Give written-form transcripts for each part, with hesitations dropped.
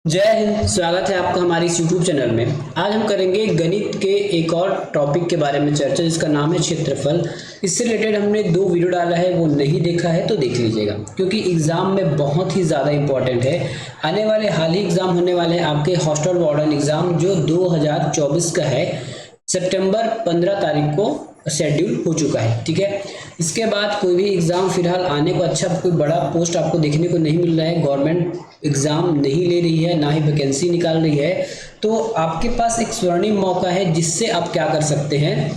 जय हिंद। स्वागत है आपका हमारे इस YouTube चैनल में। आज हम करेंगे गणित के एक और टॉपिक के बारे में चर्चा, जिसका नाम है क्षेत्रफल। इससे रिलेटेड हमने 2 वीडियो डाला है, वो नहीं देखा है तो देख लीजिएगा, क्योंकि एग्जाम में बहुत ही ज़्यादा इंपॉर्टेंट है। आने वाले हाल ही एग्जाम होने वाले हैं आपके हॉस्टल वार्डन एग्जाम, जो 2024 का है। सितंबर 15 तारीख को शेड्यूल हो चुका है, ठीक है। इसके बाद कोई भी एग्ज़ाम फिलहाल आने को अच्छा कोई बड़ा पोस्ट आपको देखने को नहीं मिल रहा है। गवर्नमेंट एग्ज़ाम नहीं ले रही है, ना ही वैकेंसी निकाल रही है। तो आपके पास एक स्वर्णिम मौका है, जिससे आप क्या कर सकते हैं,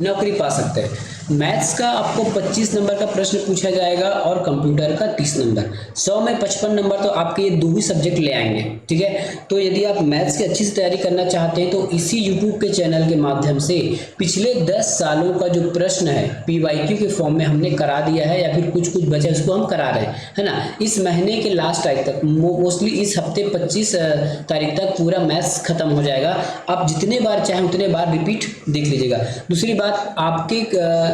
नौकरी पा सकते हैं। मैथ्स का आपको 25 नंबर का प्रश्न पूछा जाएगा और कंप्यूटर का 30 नंबर। 100 में 55 नंबर तो आपके ये 2 ही सब्जेक्ट ले आएंगे, ठीक है। तो यदि आप मैथ्स की अच्छी से तैयारी करना चाहते हैं तो इसी यूट्यूब के चैनल के माध्यम से पिछले 10 सालों का जो प्रश्न है PYQ के फॉर्म में हमने करा दिया है, या फिर कुछ कुछ बचा उसको हम करा रहे हैं, है ना। इस महीने के लास्ट तारीख तक, मोस्टली इस हफ्ते 25 तारीख तक पूरा मैथ्स खत्म हो जाएगा। आप जितने बार चाहें उतने बार रिपीट देख लीजिएगा। दूसरी बात,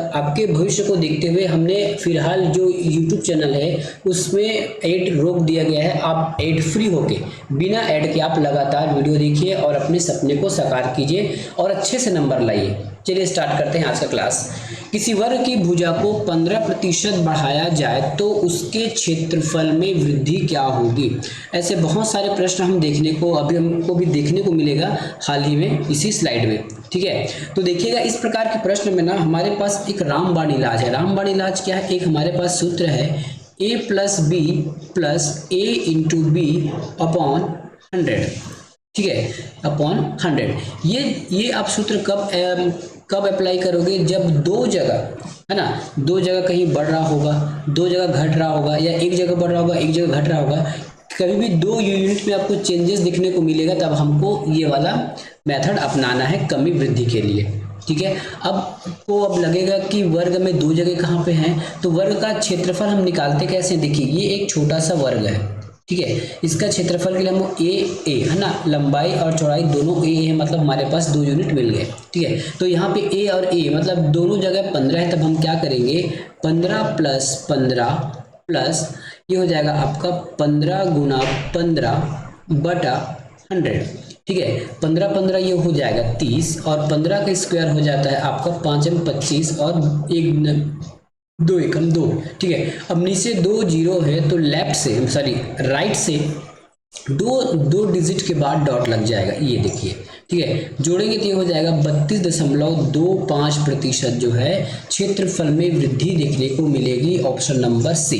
आपके भविष्य को देखते हुए हमने फिलहाल जो YouTube चैनल है उसमें ऐड रोक दिया गया है। आप ऐड फ्री होके, बिना ऐड के आप लगातार वीडियो देखिए और अपने सपने को साकार कीजिए और अच्छे से नंबर लाइए। चलिए स्टार्ट करते हैं आज का क्लास। किसी वर्ग की भुजा को 15% बढ़ाया जाए तो उसके क्षेत्रफल में वृद्धि क्या होगी। ऐसे बहुत सारे प्रश्न हम हमको भी देखने को मिलेगा हाल ही में इसी स्लाइड में, ठीक है। तो देखिएगा, इस प्रकार के प्रश्न में ना हमारे पास एक रामबाण इलाज है। रामबाण इलाज क्या है? एक हमारे पास सूत्र है a + b + a × b upon 100, ठीक है, अपॉन 100। ये आप सूत्र कब अप्लाई करोगे? जब दो जगह, है ना, दो जगह कहीं बढ़ रहा होगा, दो जगह घट रहा होगा, या एक जगह बढ़ रहा होगा एक जगह घट रहा होगा, कभी भी 2 यूनिट में आपको चेंजेस दिखने को मिलेगा, तब हमको ये वाला मेथड अपनाना है कमी वृद्धि के लिए, ठीक है। अब लगेगा कि वर्ग में 2 जगह कहाँ पे हैं, तो वर्ग का क्षेत्रफल हम निकालते कैसे? देखिए, ये एक छोटा सा वर्ग है, ठीक है। इसका क्षेत्रफल के लिए हम ए है ना, लंबाई और चौड़ाई दोनों ए है, मतलब हमारे पास 2 यूनिट मिल गए, ठीक है। तो यहाँ पे ए और ए मतलब दोनों जगह 15 है, तब हम क्या करेंगे, 15 + 15 प्लस ये हो जाएगा आपका 15 × 15/100, ठीक है। 15 ये हो जाएगा 30, और 15 का स्क्वायर हो जाता है आपका 5 × 25 और 2 एकम 2, ठीक है। अब नीचे 2 जीरो है तो राइट से दो डिजिट के बाद डॉट लग जाएगा, ये देखिए, ठीक है। जोड़ेंगे तो ये हो जाएगा 32.25% जो है क्षेत्रफल में वृद्धि देखने को मिलेगी, ऑप्शन नंबर सी,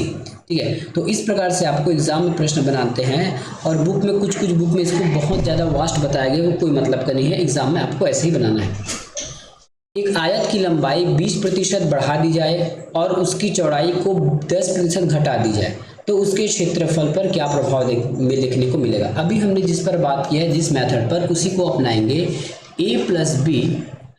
ठीक है। तो इस प्रकार से आपको एग्जाम में प्रश्न बनाते हैं, और बुक में कुछ बुक में इसको बहुत ज़्यादा वास्ट बताया गया, वो कोई मतलब का नहीं है। एग्जाम में आपको ऐसे ही बनाना है। एक आयत की लंबाई 20% बढ़ा दी जाए और उसकी चौड़ाई को 10% घटा दी जाए, तो उसके क्षेत्रफल पर क्या प्रभाव देखने को मिलेगा। अभी हमने जिस पर बात की है, जिस मेथड पर, उसी को अपनाएंगे। a + b,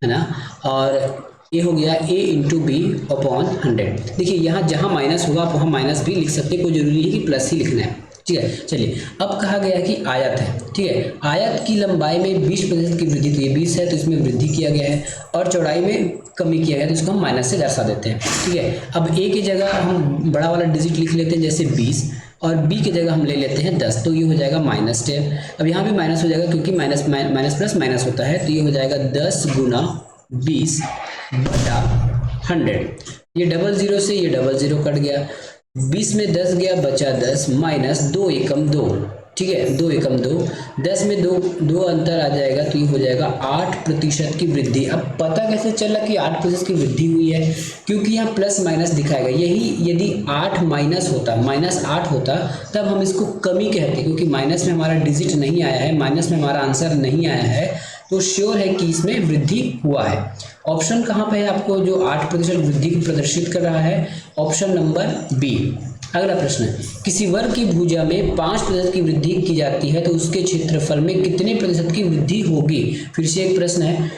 है ना, और ये हो गया a × b अपॉन 100। देखिए, यहाँ जहाँ माइनस होगा आप वहाँ माइनस भी लिख सकते हैं, कोई जरूरी नहीं कि प्लस ही लिखना है, ठीक है। चलिए, अब कहा गया कि आयत है, ठीक है। आयत की लंबाई में 20% की वृद्धि, तो ये 20 है तो इसमें वृद्धि किया गया है, और चौड़ाई में कमी किया गया, तो इसको हम माइनस से दर्शा देते हैं, ठीक है। अब a की जगह हम बड़ा वाला डिजिट लिख लेते हैं, जैसे 20, और b की जगह हम ले लेते हैं 10, तो ये हो जाएगा -10। अब यहाँ भी माइनस हो जाएगा, क्योंकि माइनस प्लस माइनस होता है, तो ये हो जाएगा 10 × 20/100। ये 00 से ये 00 कट गया, 20 में 10 गया, बचा 10, माइनस 2 एकम 2, ठीक है, 2 एकम 2, 10 में 2 अंतर आ जाएगा, तो ये हो जाएगा 8% की वृद्धि। अब पता कैसे चला कि 8% की वृद्धि हुई है? क्योंकि यहाँ प्लस माइनस दिखाएगा। यही यदि 8 माइनस होता, -8 होता, तब हम इसको कमी कहते, क्योंकि माइनस में हमारा डिजिट नहीं आया है, माइनस में हमारा आंसर नहीं आया है, तो श्योर है कि इसमें वृद्धि हुआ है। ऑप्शन कहाँ पे है आपको जो 8% वृद्धि को प्रदर्शित कर रहा है? Option number B. अगला प्रश्न है, किसी वर्ग की भुजा में 5% की वृद्धि की जाती है तो उसके क्षेत्रफल में कितने प्रतिशत की वृद्धि होगी। फिर से एक प्रश्न है।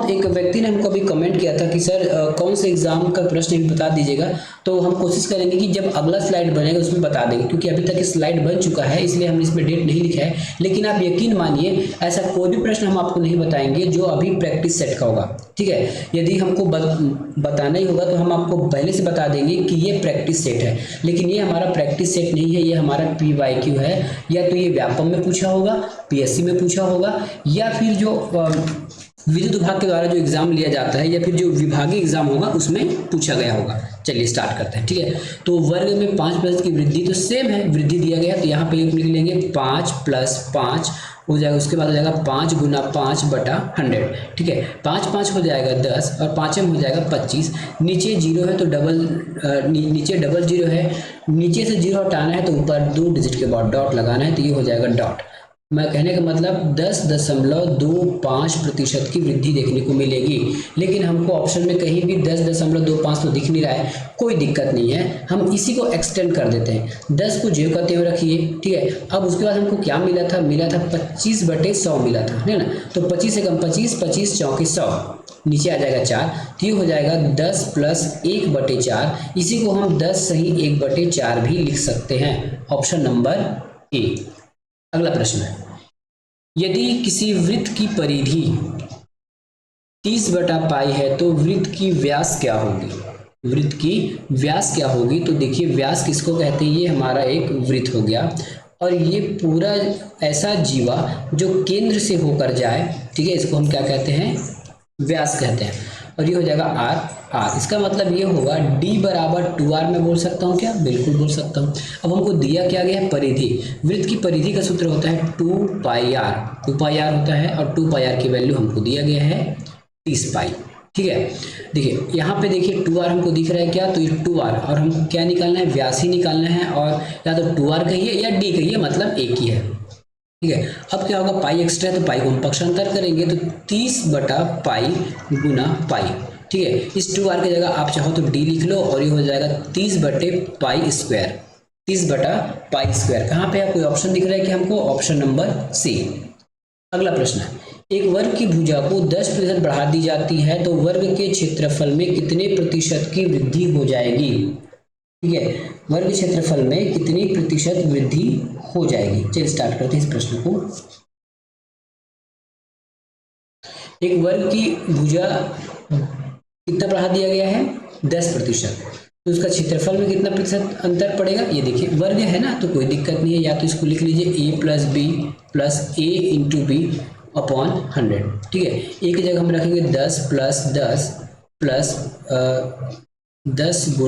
एक व्यक्ति ने हमको अभी कमेंट किया था कि सर कौन से एग्जाम का प्रश्न भी बता दीजिएगा, तो हम कोशिश करेंगे कि जब अगला स्लाइड बनेगा उसमें बता देंगे, क्योंकि अभी तक स्लाइड बन चुका है, इसलिए हमने इसमें डेट नहीं लिखा है। लेकिन आप यकीन मानिए, ऐसा कोई भी प्रश्न हम आपको नहीं बताएंगे जो अभी प्रैक्टिस सेट का होगा, ठीक है। यदि हमको बताना ही होगा तो हम आपको पहले से बता देंगे कि ये प्रैक्टिस सेट है, लेकिन ये हमारा प्रैक्टिस सेट नहीं है, ये हमारा PYQ है। या तो ये व्यापम में पूछा होगा, PSC में पूछा होगा, या फिर जो विद्युत विभाग के द्वारा जो एग्जाम लिया जाता है या फिर जो विभागीय एग्जाम होगा उसमें पूछा गया होगा। चलिए स्टार्ट करते हैं, ठीक है। तो वर्ग में 5% की वृद्धि तो सेम है, वृद्धि दिया गया तो यहाँ पे लिख लेंगे 5 + 5 हो जाएगा। उसके बाद हो जाएगा 5 × 5/100, ठीक है। 5 5 हो जाएगा 10 और 5 में हो जाएगा 25। नीचे 0 है तो नीचे डबल 0 है, नीचे से 0 हटाना है तो ऊपर 2 डिजिट के बाद डॉट लगाना है, तो ये हो जाएगा डॉट। मैं कहने का मतलब 10.25% की वृद्धि देखने को मिलेगी। लेकिन हमको ऑप्शन में कहीं भी 10.25 तो दिख नहीं रहा है, कोई दिक्कत नहीं है, हम इसी को एक्सटेंड कर देते हैं। 10 को ज्यों करते हुए रखिए, ठीक है। अब उसके बाद हमको क्या मिला था, 25/100 मिला था, है ना। तो 25 से कम 25, 25 चौके 100, नीचे आ जाएगा 4, तो ये हो जाएगा 10 + 1/4। इसी को हम 10 सही 1/4 भी लिख सकते हैं, ऑप्शन नंबर ए। अगला प्रश्न है, यदि किसी वृत्त की परिधि 30/π है तो वृत्त की व्यास क्या होगी? वृत्त की व्यास क्या होगी? तो देखिए व्यास किसको कहते हैं, ये हमारा एक वृत्त हो गया और ये पूरा ऐसा जीवा जो केंद्र से होकर जाए, ठीक है, इसको हम क्या कहते हैं, व्यास कहते हैं। और ये हो जाएगा r। इसका मतलब ये होगा d = 2r में बोल सकता हूँ क्या? बिल्कुल बोल सकता हूँ। अब हमको दिया क्या गया है, परिधि। वृत्त की परिधि का सूत्र होता है 2πr, 2πr होता है और 2πr की वैल्यू हमको दिया गया है 30π, ठीक है। देखिए यहाँ पे देखिए 2r हमको दिख रहा है क्या, तो ये 2r और हमको क्या निकालना है, व्यास ही निकालना है। और या तो 2r कहिए या d कहिए, मतलब एक ही है, ठीक है। अब क्या होगा, पाई एक्स्ट्रा है तो पाई को हम पक्षांतर करेंगे तो 30/π × π, ठीक है। इस 2r की जगह आप चाहो तो d लिख लो और ये हो जाएगा 30/π², 30/π²। कहाँ पे है, कोई ऑप्शन दिख रहा है कि हमको, ऑप्शन नंबर सी। अगला प्रश्न है, एक वर्ग की भुजा को 10% बढ़ा दी जाती है तो वर्ग के क्षेत्रफल में कितने प्रतिशत की वृद्धि हो जाएगी? ठीक है, वर्ग क्षेत्रफल में कितनी प्रतिशत वृद्धि हो जाएगी? चलिए स्टार्ट करते हैं इस प्रश्न को। एक वर्ग की भुजा कितना बढ़ा दिया गया है, 10%, तो उसका क्षेत्रफल में कितना प्रतिशत अंतर पड़ेगा? ये देखिए वर्ग है ना, तो कोई दिक्कत नहीं है, या तो इसको लिख लीजिए a + b + a × b / 100, ठीक है। एक जगह हम रखेंगे 10 + 10 + 10 ×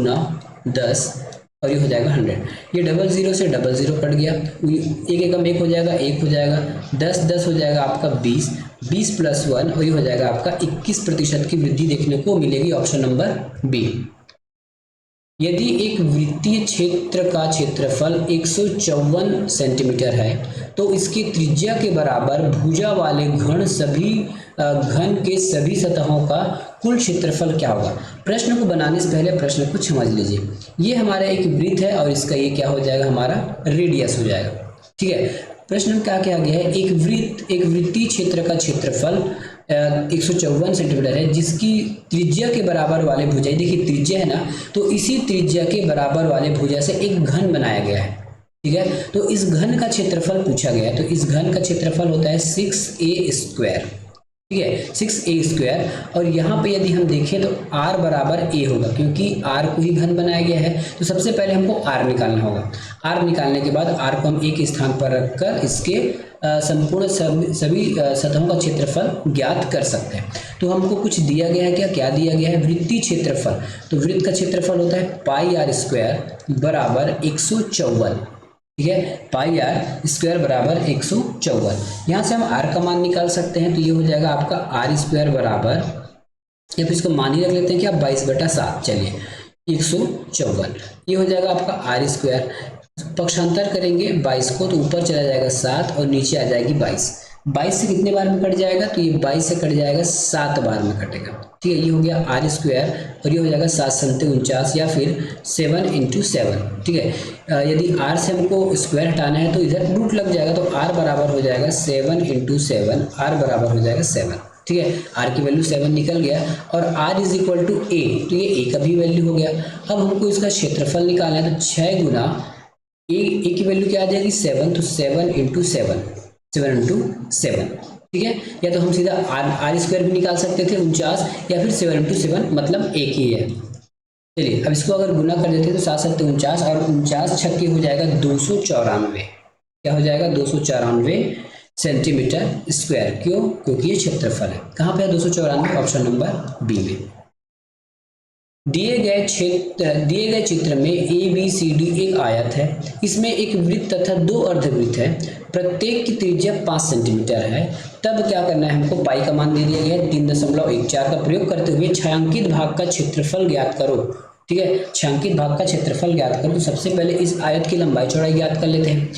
10 और ये हो जाएगा 100। ये डबल 0 से डबल 0 कट गया, एक एकम एक हो जाएगा, 1 हो जाएगा, 10 10 हो जाएगा आपका 20, 20 + 1 और ये हो जाएगा आपका 21% की वृद्धि देखने को मिलेगी, ऑप्शन नंबर बी। यदि एक वृत्तीय क्षेत्र का क्षेत्रफल 154 सेंटीमीटर है तो इसकी त्रिज्या के बराबर भुजा वाले घन के सभी सतहों का कुल क्षेत्रफल क्या होगा? प्रश्न को बनाने से पहले प्रश्न को समझ लीजिए। ये हमारा एक वृत्त है और इसका ये क्या हो जाएगा, हमारा रेडियस हो जाएगा, ठीक है। प्रश्न में क्या गया है, एक वृत्तीय क्षेत्र का क्षेत्रफल 154 सेंटीमीटर है जिसकी त्रिज्या के बराबर वाले भुजा, देखिए त्रिज्या है ना, तो इसी त्रिज्या के बराबर वाले भुजा से एक घन बनाया गया है, ठीक है। तो इस घन का क्षेत्रफल पूछा गया है, तो इस घन का क्षेत्रफल होता है 6a², ठीक है, 6a²। और यहाँ पे यदि हम देखें तो r = a होगा, क्योंकि r को ही घन बनाया गया है। तो सबसे पहले हमको r निकालना होगा। r निकालने के बाद r को हम एक स्थान पर रखकर इसके संपूर्ण सभी सतहों का क्षेत्रफल ज्ञात कर सकते हैं। तो हमको कुछ दिया गया है, क्या दिया गया है, वृत्तीय क्षेत्रफल। तो वृत्त का क्षेत्रफल होता है πr² = 154, ठीक है, πr² = 154। यहाँ से हम r का मान निकाल सकते हैं, तो ये हो जाएगा आपका r² बराबर, या फिर इसको मान ही रख लेते हैं कि आप 22/7, चलिए 154, ये हो जाएगा आपका r²। पक्षांतर करेंगे 22 को तो ऊपर चला जाएगा 7 और नीचे आ जाएगी 22। 22 से कितने बार में कट जाएगा, तो ये 22 से कट जाएगा 7 बार में कटेगा, ठीक है। ये हो गया r² और ये हो जाएगा 7 × 7 = 49 या फिर 7 × 7, ठीक है। यदि r से हमको स्क्वायर हटाना है तो इधर रूट लग जाएगा, तो r बराबर हो जाएगा 7 × 7, r बराबर हो जाएगा 7, ठीक है। r की वैल्यू 7 निकल गया और r = a, तो ये a का भी वैल्यू हो गया। अब हमको इसका क्षेत्रफल निकालना है, तो 6 गुना a की वैल्यू क्या आ जाएगी, 7, तो 7 × 7, 7 × 7, ठीक है। या तो हम सीधा r² भी निकाल सकते थे 49, या फिर 7 × 7 मतलब एक ही है, चलिए अब इसको अगर गुना कर देते हैं तो 7 7 49 और 49 छक्के हो जाएगा 294। क्या हो जाएगा 294 सेंटीमीटर स्क्वायर। क्यों? क्योंकि ये क्षेत्रफल है। कहाँ पे है 294? ऑप्शन नंबर बी में। दिए गए चित्र में ए बी सी डी एक आयत है। इसमें एक वृत्त तथा दो अर्धवृत्त है। प्रत्येक की त्रिज्या 5 सेंटीमीटर है। तब क्या करना है हमको? पाई का मान दे दिया गया है 3.14 का प्रयोग करते हुए छायांकित भाग का क्षेत्रफल ज्ञात करो। ठीक है, छायांकित भाग का क्षेत्रफल ज्ञात करो। तो सबसे पहले इस आयत की लंबाई चौड़ाई ज्ञात कर लेते हैं।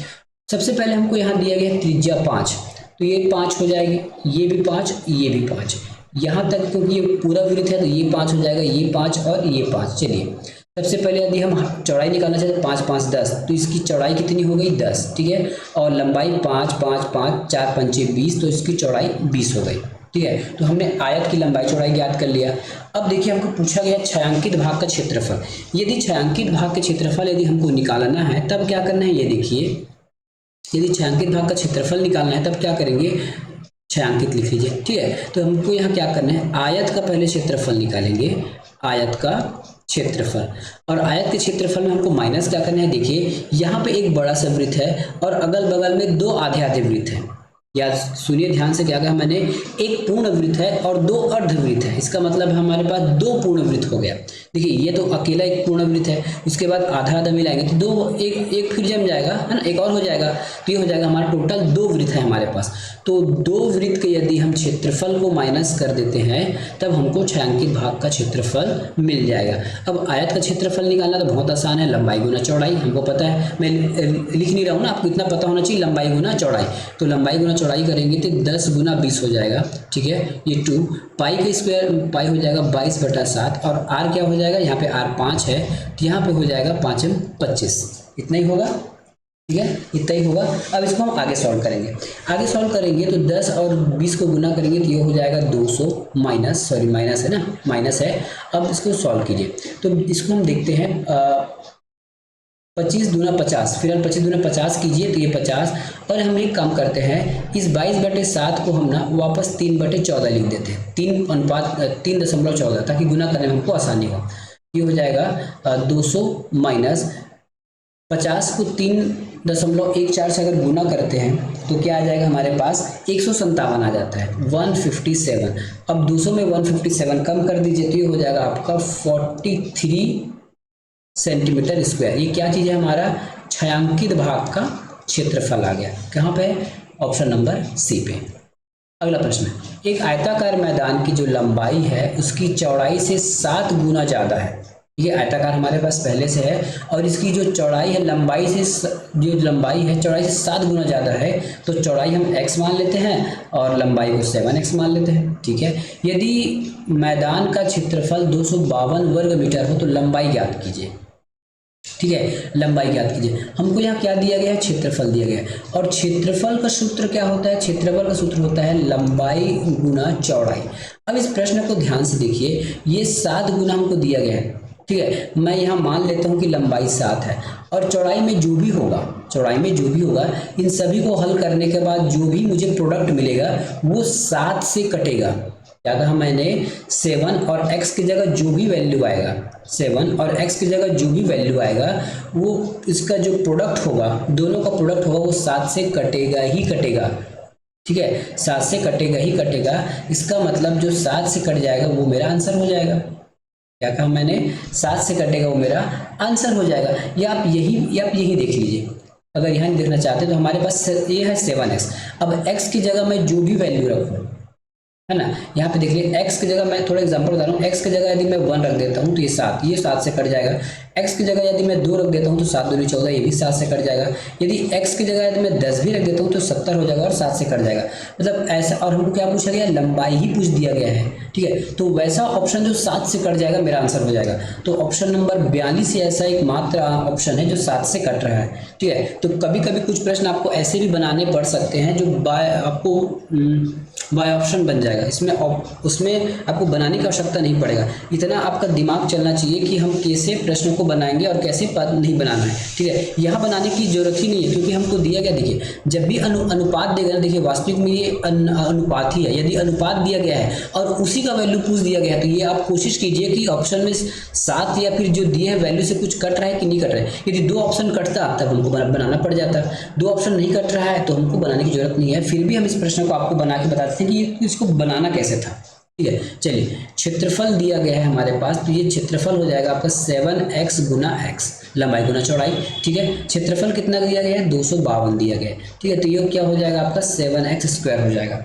सबसे पहले हमको यहाँ दिया गया त्रिज्या 5, तो ये 5 हो जाएगी, ये भी 5, ये भी 5, यहाँ तक क्योंकि ये पूरा वृत्त है तो ये 5 हो जाएगा, ये 5 और ये 5। चलिए सबसे पहले यदि हम चौड़ाई निकालना चाहते हैं 5 5 10, तो इसकी चौड़ाई कितनी हो गई 10। ठीक है, और लंबाई 5 5 5 4 5 20, तो इसकी चौड़ाई 20 हो गई। ठीक है, तो हमने आयत की लंबाई चौड़ाई ज्ञात कर लिया। अब देखिए हमको पूछा गया छायांकित भाग का क्षेत्रफल। यदि छायांकित भाग का क्षेत्रफल यदि हमको निकालना है तब क्या करना है? ये देखिए, यदि छायांकित भाग का क्षेत्रफल निकालना है तब क्या करेंगे? छायांकित लिख लीजिए। ठीक है, तो हमको यहाँ क्या करना है? आयत का पहले क्षेत्रफल निकालेंगे, आयत का क्षेत्रफल। और आयत के क्षेत्रफल में हमको माइनस क्या करना है? देखिए यहाँ पे एक बड़ा सा वृत्त है और अगल बगल में दो आधे आधे वृत्त है। या सुनिए ध्यान से, क्या कहा मैंने? एक पूर्ण वृत्त है और दो अर्धवृत्त है। इसका मतलब हमारे पास दो पूर्ण वृत्त हो गया। देखिए ये तो अकेला एक पूर्ण वृत्त है, उसके बाद आधा आधा मिलाएंगे तो दो, एक फिर जम जाएगा, है ना, एक और हो जाएगा, तो ये हो जाएगा हमारा टोटल दो वृत्त है हमारे पास। तो दो वृत्त के यदि हम क्षेत्रफल को माइनस कर देते हैं तब हमको छायांकित भाग का क्षेत्रफल मिल जाएगा। अब आयत का क्षेत्रफल निकालना तो बहुत आसान है, लंबाई गुना चौड़ाई, हमको पता है। मैं लिख नहीं रहा हूँ ना, आपको इतना पता होना चाहिए, लंबाई गुना चौड़ाई। तो लंबाई गुना चौड़ाई करेंगे तो 10 गुना 20 हो जाएगा। ठीक है, ये 2 पाई का स्क्वायर, पाई हो जाएगा 22/7 और आर क्या हो जाएगा? यहाँ पे आर 5 है तो यहाँ पे हो जाएगा 5 25, इतना ही होगा। ठीक है, इतना ही होगा। अब इसको हम आगे सॉल्व करेंगे। आगे सॉल्व करेंगे तो 10 और 20 को गुना करेंगे तो ये हो जाएगा 200 माइनस है ना, माइनस है। अब इसको सॉल्व कीजिए तो इसको हम देखते हैं 25 दूना 50, फिर हम 25 दूना 50 कीजिए तो ये 50। और हम एक काम करते हैं, इस 22/7 को हम ना वापस 3/14 लिख देते हैं, 3.14, ताकि गुना करने में हमको आसानी हो। ये हो जाएगा 200 माइनस 50 को 3.14 से अगर गुना करते हैं तो क्या आ जाएगा हमारे पास? 157 आ जाता है, 157। अब 200 में 157 कम कर दीजिए तो ये हो जाएगा आपका 43 सेंटीमीटर स्क्वायर। ये क्या चीज़ है? हमारा छायांकित भाग का क्षेत्रफल आ गया। कहाँ पे? ऑप्शन नंबर सी पे। अगला प्रश्न, एक आयताकार मैदान की जो लंबाई है उसकी चौड़ाई से 7 गुना ज़्यादा है। ये आयताकार हमारे पास पहले से है और इसकी जो चौड़ाई है लंबाई से चौड़ाई से 7 गुना ज़्यादा है। तो चौड़ाई हम x मान लेते हैं और लंबाई को 7x मान लेते हैं। ठीक है, यदि मैदान का क्षेत्रफल 252 वर्ग मीटर हो तो लंबाई ज्ञात कीजिए। ठीक है, लंबाई ज्ञात कीजिए। हमको यहाँ क्या दिया गया है? क्षेत्रफल दिया गया है। और क्षेत्रफल का सूत्र क्या होता है? क्षेत्रफल का सूत्र होता है लंबाई गुना चौड़ाई। अब इस प्रश्न को ध्यान से देखिए, ये 7 गुना हमको दिया गया है। ठीक है, मैं यहाँ मान लेता हूँ कि लंबाई 7 है और चौड़ाई में जो भी होगा इन सभी को हल करने के बाद जो भी मुझे प्रोडक्ट मिलेगा वो 7 से कटेगा। क्या कहा मैंने? 7 और x की जगह जो भी वैल्यू आएगा, 7 और x की जगह जो भी वैल्यू आएगा वो इसका जो प्रोडक्ट होगा, दोनों का प्रोडक्ट होगा वो 7 से कटेगा ही कटेगा। ठीक है, 7 से कटेगा ही कटेगा। इसका मतलब जो 7 से कट जाएगा वो मेरा आंसर हो जाएगा। क्या कहा मैंने? 7 से कटेगा वो मेरा आंसर हो जाएगा। या आप यही देख लीजिए, अगर यहाँ नहीं देखना चाहते तो हमारे पास ये है 7x। अब x की जगह मैं जो भी वैल्यू रखूँ, है ना, यहाँ पे देखिए x की जगह मैं थोड़ा एग्जांपल बता रहा हूँ। x की जगह यदि मैं 1 रख देता हूँ तो ये 7 से कट जाएगा। x की जगह यदि मैं 2 रख देता हूँ तो 7 दूनी 14, ये भी 7 से कट जाएगा। यदि x की जगह यदि मैं 10 भी रख देता हूँ तो 70 हो जाएगा और 7 से कट जाएगा। मतलब ऐसा। और हमको क्या पूछा गया? लंबाई ही पूछ दिया गया है। ठीक है, तो वैसा ऑप्शन जो 7 से कट जाएगा मेरा आंसर हो जाएगा। तो ऑप्शन नंबर 42 ऐसा एक मात्र ऑप्शन है जो 7 से कट रहा है। ठीक है, तो कभी कभी कुछ प्रश्न आपको ऐसे भी बनाने पड़ सकते हैं जो आपको बाय ऑप्शन बन जाएगा। इसमें उसमें आपको बनाने की आवश्यकता नहीं पड़ेगा। इतना आपका दिमाग चलना चाहिए कि हम कैसे प्रश्नों को बनाएंगे और कैसे नहीं बनाना है, ठीक है। यहाँ बनाने की जरूरत ही नहीं है, क्योंकि हमको दिया गया, देखिए जब भी अनुपात देगा ना, देखिए वास्तविक में ये अनुपात ही है। यदि अनुपात दिया गया है और उसी का वैल्यू पूछ दिया गया है, तो ये आप कोशिश कीजिए कि ऑप्शन में 7 या फिर जो दिए हैं वैल्यू से कुछ कट रहा है कि नहीं कट रहा है। यदि 2 ऑप्शन कटता तब हमको बनाना पड़ जाता। 2 ऑप्शन नहीं कट रहा है तो हमको बनाने की जरूरत नहीं है। फिर भी हम इस प्रश्न को आपको बना के बताते हैं कि इसको बनाना कैसे था, ठीक है। चलिए, क्षेत्रफल दिया गया है हमारे पास, तो ये क्षेत्रफल हो जाएगा आपका 7x गुना x, लंबाई गुना चौड़ाई, ठीक है। क्षेत्रफल कितना दिया गया है, 252 दिया गया है, ठीक है। तो ये क्या हो जाएगा आपका 7x स्क्वायर हो जाएगा।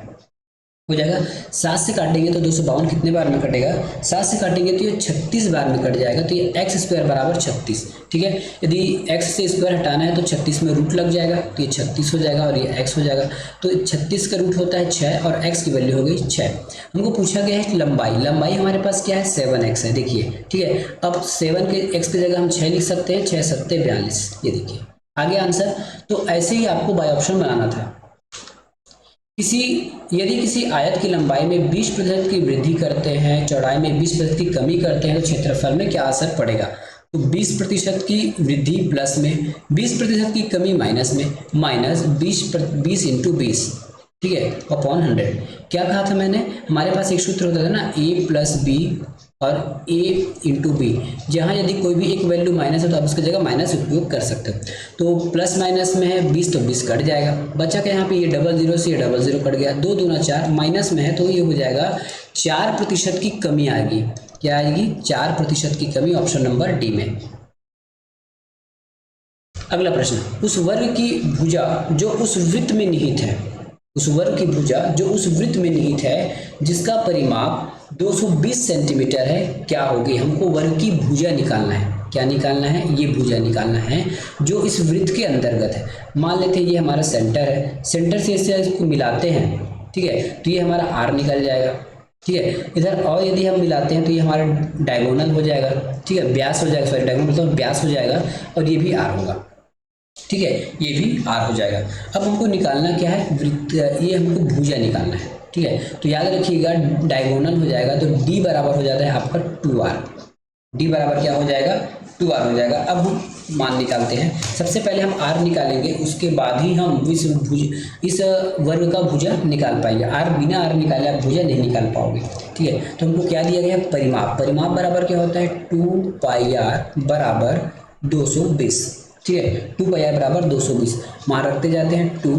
7 से काटेंगे तो 252 कितने बार में कटेगा, 7 से काटेंगे तो ये 36 बार में कट जाएगा। तो ये x स्क्वायर बराबर 36, ठीक है। यदि x से स्क्वायर हटाना है तो 36 में रूट लग जाएगा, तो ये 36 हो जाएगा और ये x हो जाएगा। तो 36 का रूट होता है 6 और x की वैल्यू हो गई 6। हमको पूछा गया है लंबाई हमारे पास क्या है, 7x है, देखिए, ठीक है। अब 7 के x की जगह हम 6 लिख सकते हैं, 6 7 42, ये देखिए आगे आंसर। तो ऐसे ही आपको बाय ऑप्शन बनाना था। यदि किसी आयत की लंबाई में 20% की वृद्धि करते हैं, चौड़ाई में 20% की कमी करते हैं, तो क्षेत्रफल में क्या असर पड़ेगा। तो 20% की वृद्धि प्लस में, 20% की कमी माइनस में, माइनस 20 इंटू 20, ठीक है, अपॉन 100। क्या कहा था मैंने, हमारे पास एक सूत्र होता था ना, a प्लस बी और a इंटू बी। जहाँ यदि कोई भी एक वैल्यू माइनस है तो आप उसकी जगह माइनस उपयोग कर सकते हो। तो प्लस माइनस में है 20 तो 20 कट जाएगा, बचा क्या यहाँ पे, ये 00 से ये 00 कट गया, 2 दूना 4, माइनस में है तो ये हो जाएगा 4% की कमी आएगी। क्या आएगी, 4% की कमी, ऑप्शन नंबर डी में। अगला प्रश्न, उस वर्ग की भुजा जो उस वृत्त में निहित है, उस वर्ग की भुजा जो उस वृत्त में निहित है जिसका परिमाप 220 सेंटीमीटर है, क्या होगी। हमको वर्ग की भुजा निकालना है। क्या निकालना है, ये भुजा निकालना है जो इस वृत्त के अंतर्गत है। मान लेते हैं ये हमारा सेंटर है, सेंटर से इसे इसको मिलाते हैं, ठीक है, तो ये हमारा आर निकल जाएगा, ठीक है। इधर और यदि हम मिलाते हैं तो ये हमारा डायगोनल हो जाएगा, ठीक है, व्यास हो जाएगा, सॉरी डायगोनल मतलब व्यास हो जाएगा, और ये भी आर होगा, ठीक है, ये भी आर हो जाएगा। अब हमको निकालना क्या है, वृत्त, ये हमको भुजा निकालना है, ठीक है। तो याद रखिएगा डायगोनल हो जाएगा तो डी बराबर हो जाता है आपका 2r, डी बराबर क्या हो जाएगा, 2r हो जाएगा। अब हम मान निकालते हैं। सबसे पहले हम r निकालेंगे, उसके बाद ही हम इस वर्ग का भुजा निकाल पाएंगे। r बिना r निकाले आप भुजा नहीं निकाल पाओगे, ठीक है। तो हमको क्या दिया गया है, परिमाप बराबर क्या होता है, 2πr बराबर 220, ठीक है, 2πr बराबर 220। मान रखते जाते हैं, 2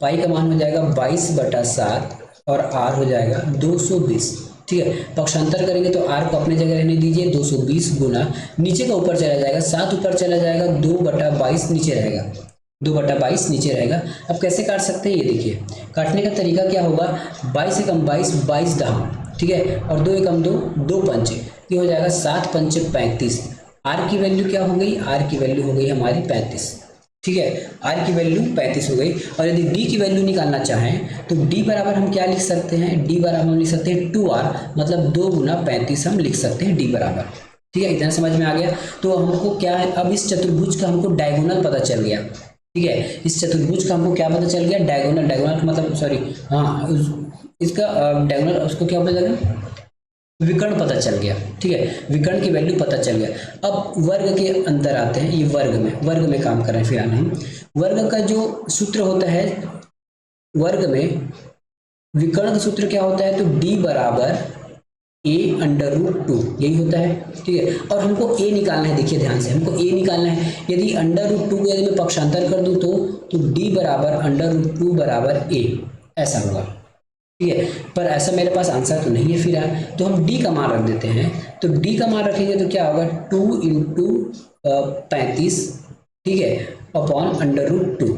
पाई का मान हो जाएगा 22/7 और r हो जाएगा 220, ठीक है। पक्षांतर करेंगे तो r को अपनी जगह रहने दीजिए, 220 गुना नीचे का ऊपर चला जाएगा, 7 ऊपर चला जाएगा, 2/22 नीचे रहेगा, 2/22 नीचे रहेगा। अब कैसे काट सकते हैं, ये देखिए काटने का तरीका क्या होगा, 22 से कम 22, 22 दहाम, ठीक है, और 2 एकम 2, 2 पंचे, ये हो जाएगा 7 पंचे 35। आर की वैल्यू क्या हो गई, आर की वैल्यू हो गई हमारी 35, ठीक है, आर की वैल्यू 35 हो गई। और यदि डी की वैल्यू निकालना चाहें तो डी बराबर हम क्या लिख सकते हैं, डी बराबर हम लिख सकते हैं 2r, मतलब 2 गुना 35 हम लिख सकते हैं डी बराबर, ठीक है। इतना समझ में आ गया। तो हमको क्या है, अब इस चतुर्भुज का हमको डायगोनल पता चल गया, ठीक है। इस चतुर्भुज का हमको क्या पता चल गया, डायगोनल, डायगोनल का मतलब सॉरी हाँ इसका डायगोनल, उसको क्या पता चला, विकर्ण पता चल गया, ठीक है, विकर्ण की वैल्यू पता चल गया। अब वर्ग के अंदर आते हैं, ये वर्ग में काम कर रहे हैं फिलहाल हम। वर्ग का जो सूत्र होता है, वर्ग में विकर्ण का सूत्र क्या होता है, तो d बराबर a√2, यही होता है, ठीक है। और हमको a निकालना है, देखिए ध्यान से, हमको a निकालना है। यदि √2 को यदि मैं पक्षांतर कर दूं तो d बराबर √2 बराबर a, ऐसा होगा, ठीक है। पर ऐसा मेरे पास आंसर तो नहीं है फिलहाल, तो हम d का मान रख देते हैं। तो d का मान रखेंगे तो क्या होगा, 2 इंटू 35, ठीक है, अपॉन √2,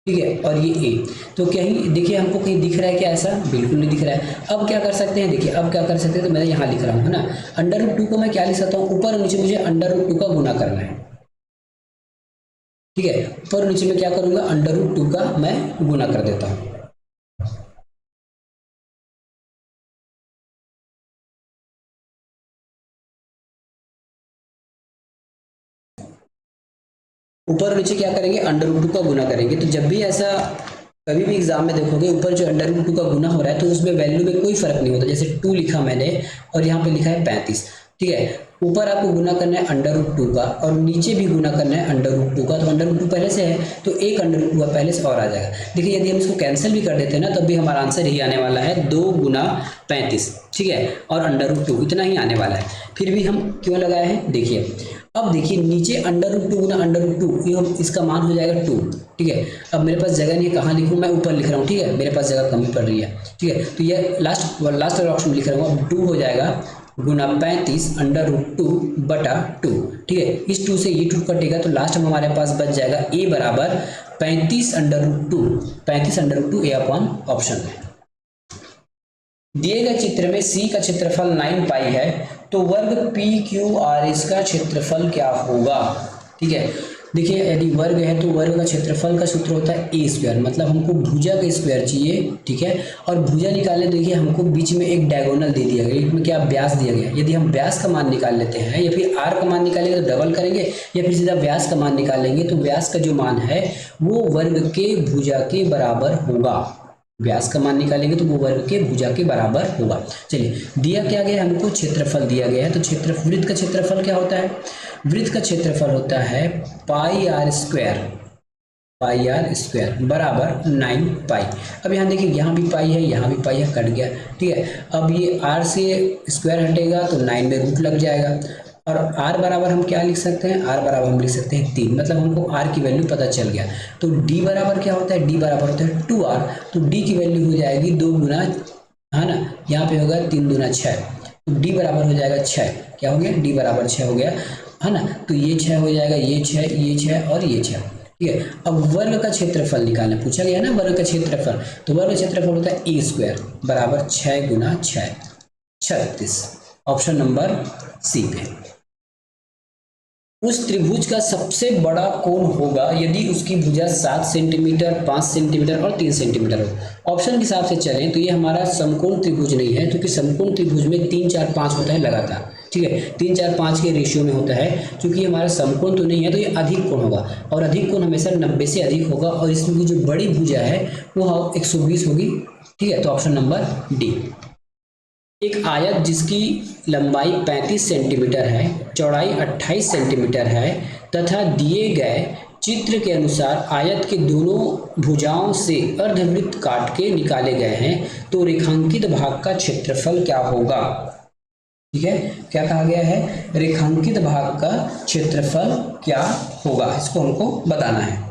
ठीक है, और ये a। तो कहीं देखिए हमको कहीं दिख रहा है क्या, ऐसा बिल्कुल नहीं दिख रहा है। अब क्या कर सकते हैं, देखिए अब क्या कर सकते हैं, तो मैं यहाँ लिख रहा हूँ, है ना, √2 को मैं क्या लिख सकता हूँ, ऊपर और नीचे मुझे √2 का गुना करना है, ठीक है। ऊपर और नीचे में क्या करूँगा, √2 का मैं गुना कर देता हूँ। ऊपर और नीचे क्या करेंगे, √2 का गुना करेंगे। तो जब भी ऐसा कभी भी एग्जाम में देखोगे ऊपर जो अंडर रूट 2 का गुना हो रहा है तो उसमें वैल्यू में कोई फर्क नहीं होता। जैसे 2 लिखा मैंने और यहाँ पे लिखा है 35, ठीक है। ऊपर आपको गुना करना है अंडर रूट 2 का और नीचे भी गुना करना है अंडर रूट 2 का। तो अंडर रूट 2 पहले से है तो एक अंडर रूट 2 का पहले से और आ जाएगा। देखिए यदि हम इसको कैंसिल भी कर देते हैं ना तब भी हमारा आंसर यही आने वाला है, 2 गुना 35, ठीक है, और अंडर रूट 2 इतना ही आने वाला है। फिर भी हम क्यों लगाए हैं देखिए। अब देखिए नीचे अंडर रूट 2 गुना अंडर रूट 2, ये इसका मान हो जाएगा 2, ठीक है। अब मेरे पास जगह नहीं है, कहाँ लिखूँ, मैं ऊपर लिख रहा हूँ, ठीक है, मेरे पास जगह कमी पड़ रही है, ठीक है। तो ये लास्ट वाला ऑप्शन में लिख रहा हूँ। अब 2 हो जाएगा गुना 35 अंडर रूट 2 बटा 2, ठीक है। इस 2 से ये 2 कटेगा तो लास्ट में हमारे पास बच जाएगा a बराबर 35 under root 2, 35 under root 2 a upon option में। दिए गए चित्र में C का क्षेत्रफल 9 पाई है तो वर्ग PQRS का क्षेत्रफल क्या होगा, ठीक है। देखिए यदि वर्ग है तो वर्ग का क्षेत्रफल का सूत्र होता है a स्क्वायर, मतलब हमको भुजा का स्क्वायर चाहिए, ठीक है। और भुजा निकालने देखिए हमको बीच में एक डायगोनल दे दिया गया, इसमें क्या व्यास दिया गया। यदि हम व्यास का मान निकाल लेते हैं या फिर r का मान निकालेंगे तो डबल करेंगे या फिर सीधा व्यास का मान निकालेंगे तो व्यास का जो मान है वो वर्ग के भुजा के बराबर होगा। व्यास का मान निकालेंगे तो वो वर्ग के भुजा के बराबर होगा। चलिए दिया क्या गया हमको, क्षेत्रफल दिया गया है। तो वृत्त का क्षेत्रफल क्या होता है, वृत्त का क्षेत्रफल होता है पाई आर स्क्वायर बराबर 9 पाई। अब यहाँ देखिए यहाँ भी पाई है यहाँ भी पाई है, कट गया, ठीक है। अब ये r से स्क्वायर हटेगा तो 9 में रूट लग जाएगा और r बराबर हम क्या लिख सकते हैं, r बराबर हम लिख सकते हैं 3, मतलब हमको r की वैल्यू पता चल गया। तो d बराबर क्या होता है, d बराबर होता है 2r, तो d की वैल्यू हो जाएगी 2 गुना, है ना, यहाँ पे होगा 3 दूना 6, तो d बराबर हो जाएगा 6, क्या हो गया, d बराबर 6 हो गया, है ना। तो ये 6 हो जाएगा, ये 6 और ये 6, ठीक है। अब वर्ग का क्षेत्रफल निकालना पूछा गया ना, वर्ग का क्षेत्रफल, तो वर्ग का क्षेत्रफल होता है a स्क्वायर बराबर 6 गुना 6, 36, ऑप्शन नंबर सी पे। उस त्रिभुज का सबसे बड़ा कोण होगा यदि उसकी भुजा 7 सेंटीमीटर, 5 सेंटीमीटर और 3 सेंटीमीटर हो। ऑप्शन के हिसाब से चलें तो ये हमारा समकोण त्रिभुज नहीं है, क्योंकि समकोण त्रिभुज में 3 4 5 होता है लगातार, ठीक है, 3 4 5 के रेशियो में होता है। क्योंकि हमारा समकोण तो नहीं है तो ये अधिक कोण होगा और अधिक कोण हमेशा 90 से अधिक होगा और इसमें जो बड़ी भुजा है वो 120 होगी, ठीक है। तो ऑप्शन नंबर डी। एक आयत जिसकी लंबाई 35 सेंटीमीटर है, चौड़ाई 28 सेंटीमीटर है तथा दिए गए चित्र के अनुसार आयत के दोनों भुजाओं से अर्धवृत्त काट के निकाले गए हैं तो रेखांकित भाग का क्षेत्रफल क्या होगा, ठीक है। क्या कहा गया है, रेखांकित भाग का क्षेत्रफल क्या होगा, इसको हमको बताना है।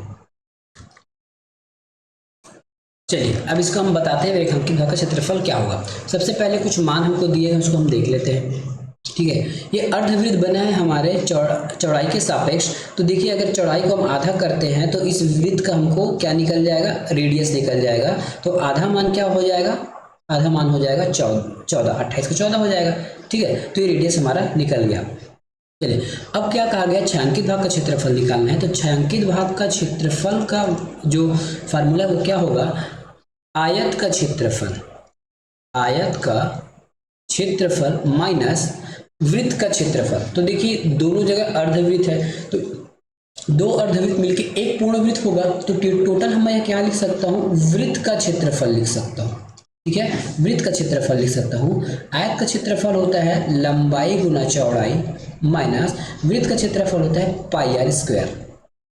चलिए अब इसको हम बताते हैं रेखांकित भाग का क्षेत्रफल क्या होगा। सबसे पहले कुछ मान हमको दिए हैं उसको हम देख लेते हैं, ठीक है। ये अर्धवृत्त बना है हमारे चौड़ाई के सापेक्ष। तो देखिए अगर चौड़ाई को हम आधा करते हैं तो इस वृत्त का हमको क्या निकल जाएगा, रेडियस निकल जाएगा। तो आधा मान क्या हो जाएगा, आधा मान हो जाएगा 14, 28 का 14 हो जाएगा, ठीक है। तो ये रेडियस हमारा निकल गया। चलिए अब क्या कहा गया, छायांकित भाग का क्षेत्रफल निकालना है। तो छायांकित भाग का क्षेत्रफल का जो फार्मूला वो क्या होगा, आयत का क्षेत्रफल माइनस वृत्त का क्षेत्रफल। तो देखिए दोनों जगह अर्धवृत्त है तो दो अर्धवृत्त मिलके एक पूर्ण वृत्त होगा। तो टोटल मैं क्या लिख सकता हूँ, वृत्त का क्षेत्रफल लिख सकता हूँ, ठीक है, वृत्त का क्षेत्रफल लिख सकता हूँ। आयत का क्षेत्रफल होता है लंबाई गुना चौड़ाई माइनस वृत्त का क्षेत्रफल होता है पाई आर स्क्वायर,